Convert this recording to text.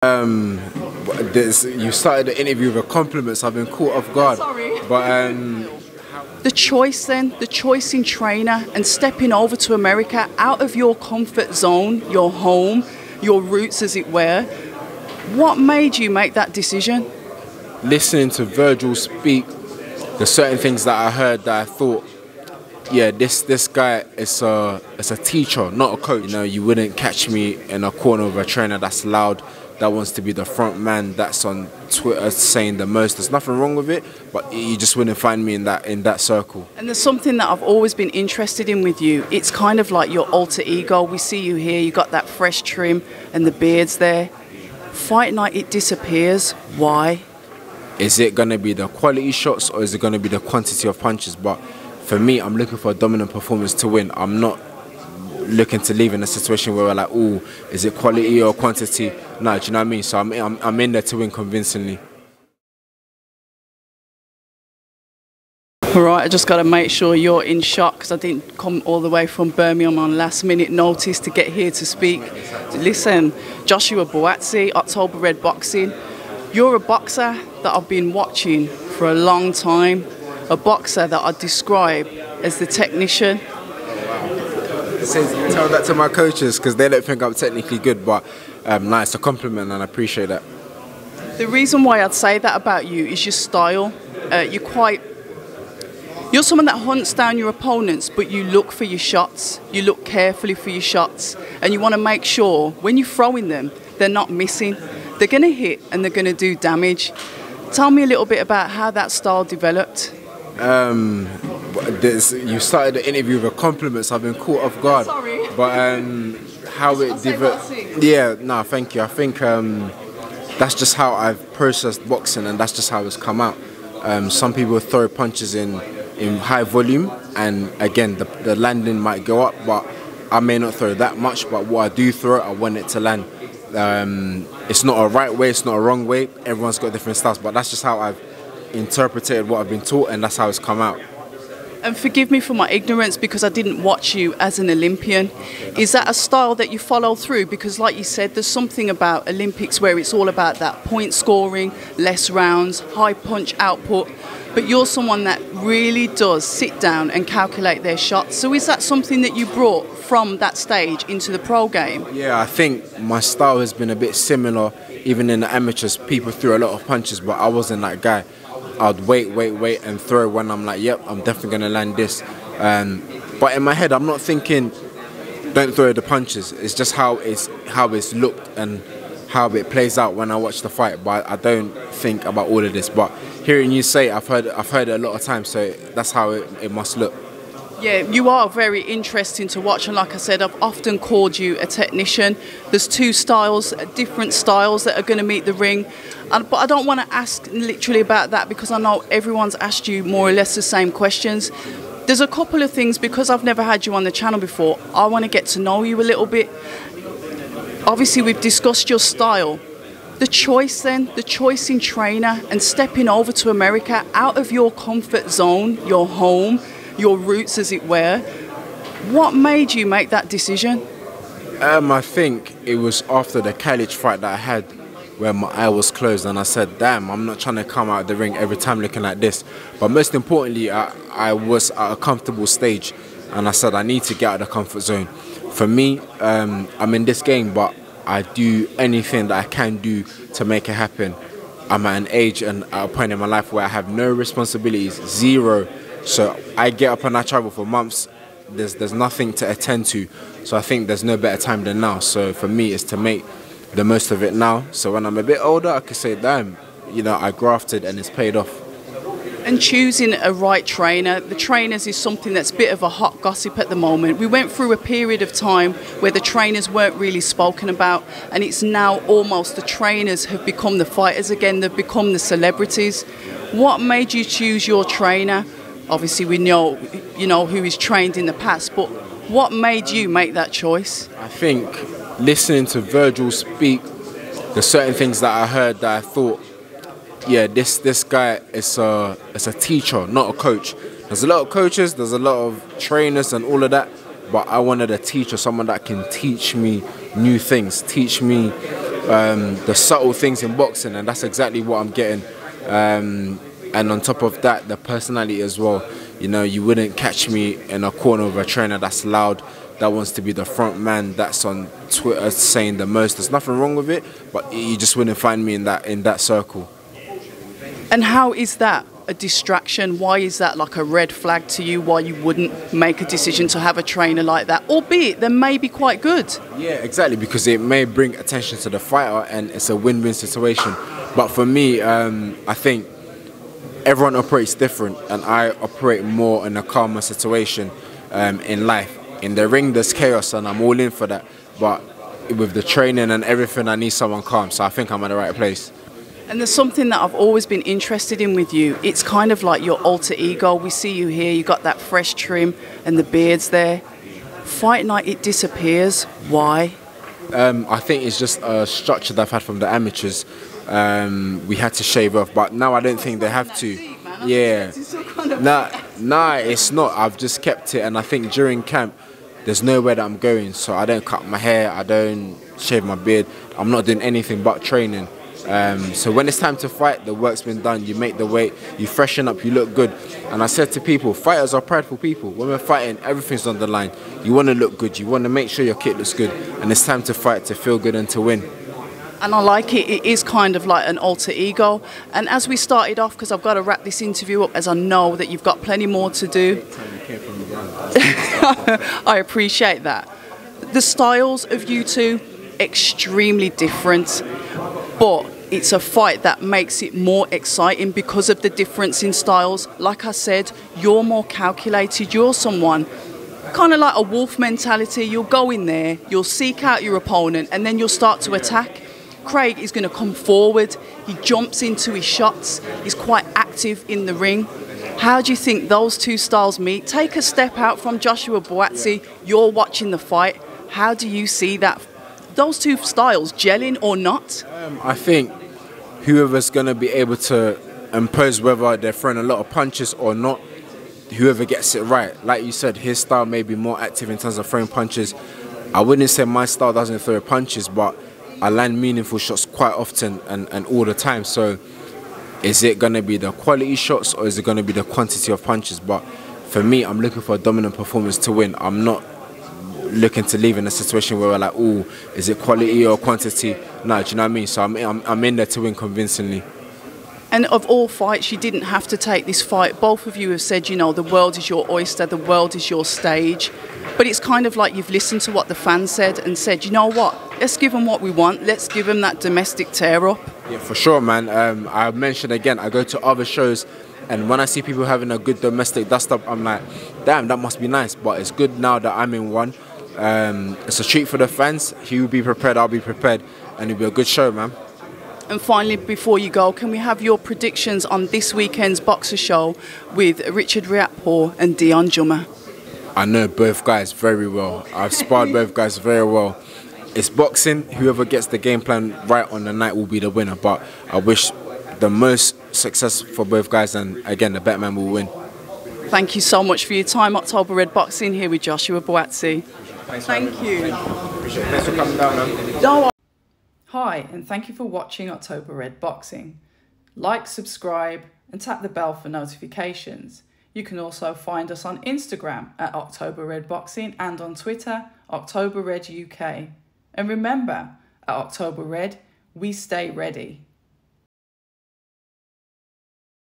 You started the interview with compliments. I've been caught off guard. Sorry. But The choice then, the choice in trainer and stepping over to America out of your comfort zone, your home, your roots as it were. What made you make that decision? listening to Virgil speak, there's certain things that I heard that I thought, yeah, this guy is a teacher, not a coach. You know, you wouldn't catch me in a corner of a trainer that's loud, that wants to be the front man, that's on Twitter saying the most. There's nothing wrong with it, but you just wouldn't find me in that circle. And there's something that I've always been interested in with you. It's kind of like your alter ego. We see you here, you got that fresh trim and the beard's there. Fight night, it disappears. Why? Is it going to be the quality shots or is it going to be the quantity of punches? But for me, I'm looking for a dominant performance to win. I'm not looking to leave in a situation where we're like, oh, is it quality or quantity? No, do you know what I mean? So I'm in there to win convincingly. All right, I just got to make sure you're in shock because I didn't come all the way from Birmingham on last minute notice to get here to speak. Listen, Joshua Buatsi, October Red Boxing. You're a boxer that I've been watching for a long time. A boxer that I describe as the technician. Tell that to my coaches because they don't think I'm technically good, but no, it's a compliment and I appreciate that. The reason why I'd say that about you is your style. You're someone that hunts down your opponents, but you look for your shots. You look carefully for your shots, and you want to make sure when you're throwing them, they're not missing. They're going to hit and they're going to do damage. Tell me a little bit about how that style developed. You started the interview with compliments. I've been caught off guard. Sorry. But how it developed. Yeah, no, thank you. I think that's just how I've processed boxing, and that's just how it's come out. Some people throw punches in high volume, and again, the landing might go up, but I may not throw that much. But what I do throw, I want it to land. It's not a right way, it's not a wrong way. Everyone's got different styles, but that's just how I've interpreted what I've been taught, and that's how it's come out. And forgive me for my ignorance because I didn't watch you as an Olympian. Is that a style that you follow through? Because like you said, there's something about Olympics where it's all about that point scoring, less rounds, high punch output. But you're someone that really does sit down and calculate their shots. So is that something that you brought from that stage into the pro game? Yeah, I think my style has been a bit similar. Even in the amateurs, people threw a lot of punches, but I wasn't that guy. I'd wait and throw when I'm like, yep, I'm definitely going to land this. But in my head, I'm not thinking, don't throw the punches. It's just how it's looked and how it plays out when I watch the fight. But I don't think about all of this. But hearing you say it, I've heard it a lot of times, so that's how it must look. Yeah, you are very interesting to watch, and like I said, I've often called you a technician. There's two styles, different styles that are going to meet the ring, but I don't want to ask literally about that because I know everyone's asked you more or less the same questions. There's a couple of things, because I've never had you on the channel before, I want to get to know you a little bit. Obviously, we've discussed your style. The choice then, the choice in trainer and stepping over to America out of your comfort zone, your home, your roots as it were. What made you make that decision? I think it was after the college fight that I had where my eye was closed and I said, damn, I'm not trying to come out of the ring every time looking like this. But most importantly, I was at a comfortable stage and I said I need to get out of the comfort zone. For me, I'm in this game, but I do anything that I can do to make it happen. I'm at an age and at a point in my life where I have no responsibilities, zero. So I get up and I travel for months. There's nothing to attend to. So I think there's no better time than now. So for me, it's to make the most of it now. So when I'm a bit older, I can say, damn, you know, I grafted and it's paid off. And choosing a right trainer, the trainers is something that's a bit of a hot gossip at the moment. We went through a period of time where the trainers weren't really spoken about, and it's now almost the trainers have become the fighters again, they've become the celebrities. What made you choose your trainer? Obviously we know, you know, who is trained in the past, but what made you make that choice? I think listening to Virgil speak, there's certain things that I heard that I thought, yeah, this guy is a teacher, not a coach. There's a lot of coaches, there's a lot of trainers and all of that, but I wanted a teacher, someone that can teach me new things, teach me the subtle things in boxing, and that's exactly what I'm getting. And on top of that, the personality as well. You know, you wouldn't catch me in a corner of a trainer that's loud, that wants to be the front man, that's on Twitter saying the most. There's nothing wrong with it, but you just wouldn't find me in that circle. And how is that a distraction? Why is that like a red flag to you? Why you wouldn't make a decision to have a trainer like that, albeit they may be quite good? Yeah, exactly, because it may bring attention to the fighter and it's a win-win situation. But for me, I think everyone operates different, and I operate more in a calmer situation in life. In the ring, there's chaos, and I'm all in for that. But with the training and everything, I need someone calm. So I think I'm at the right place. And there's something that I've always been interested in with you. It's kind of like your alter ego. We see you here, you got that fresh trim and the beard's there. Fight night, it disappears. Why? I think it's just a structure that I've had from the amateurs. We had to shave off, but now I don't think they have to. Yeah. Nah, it's not. I've just kept it, and I think during camp, there's nowhere that I'm going, so I don't cut my hair, I don't shave my beard. I'm not doing anything but training. So when it's time to fight, the work's been done. You make the weight, you freshen up, you look good. And I said to people, fighters are prideful people. When we're fighting, everything's on the line. You want to look good, you want to make sure your kit looks good, and it's time to fight, to feel good and to win. And I like it. It is kind of like an alter ego. And as we started off, because I've got to wrap this interview up, as I know that you've got plenty more to do. I appreciate that. The styles of you two, extremely different, but it's a fight that makes it more exciting because of the difference in styles. Like I said, you're more calculated. You're someone kind of like a wolf mentality. You'll go in there, you'll seek out your opponent, and then you'll start to attack. Craig is going to come forward. He jumps into his shots. He's quite active in the ring. How do you think those two styles meet? Take a step out from Joshua Buatsi. You're watching the fight. How do you see that? Those two styles gelling or not? I think whoever's going to be able to impose whether they're throwing a lot of punches or not, whoever gets it right. Like you said, his style may be more active in terms of throwing punches. I wouldn't say my style doesn't throw punches, but I land meaningful shots quite often and all the time. So is it going to be the quality shots or is it going to be the quantity of punches? But for me, I'm looking for a dominant performance to win. I'm not looking to leave in a situation where we're like, oh, is it quality or quantity? No, do you know what I mean? So I'm in there to win convincingly. And of all fights, you didn't have to take this fight. Both of you have said, you know, the world is your oyster, the world is your stage. But it's kind of like you've listened to what the fans said and said, you know what, let's give them what we want. Let's give them that domestic tear-up. Yeah, for sure, man. I mentioned again, I go to other shows, and when I see people having a good domestic dust-up, I'm like, damn, that must be nice. But it's good now that I'm in one. It's a treat for the fans. He will be prepared, I'll be prepared, and it'll be a good show, man. And finally, before you go, can we have your predictions on this weekend's Boxer Show with Richard Riakporhe and Dion Jummer? I know both guys very well. I've sparred both guys very well. It's boxing. Whoever gets the game plan right on the night will be the winner. But I wish the most success for both guys, and again, the better man will win. Thank you so much for your time. October Red Boxing here with Joshua Buatsi. Thank you. Thanks for coming down, man. Hi, and thank you for watching October Red Boxing. Like, subscribe, and tap the bell for notifications. You can also find us on Instagram at October Red Boxing and on Twitter, October Red UK. And remember, at October Red, we stay ready.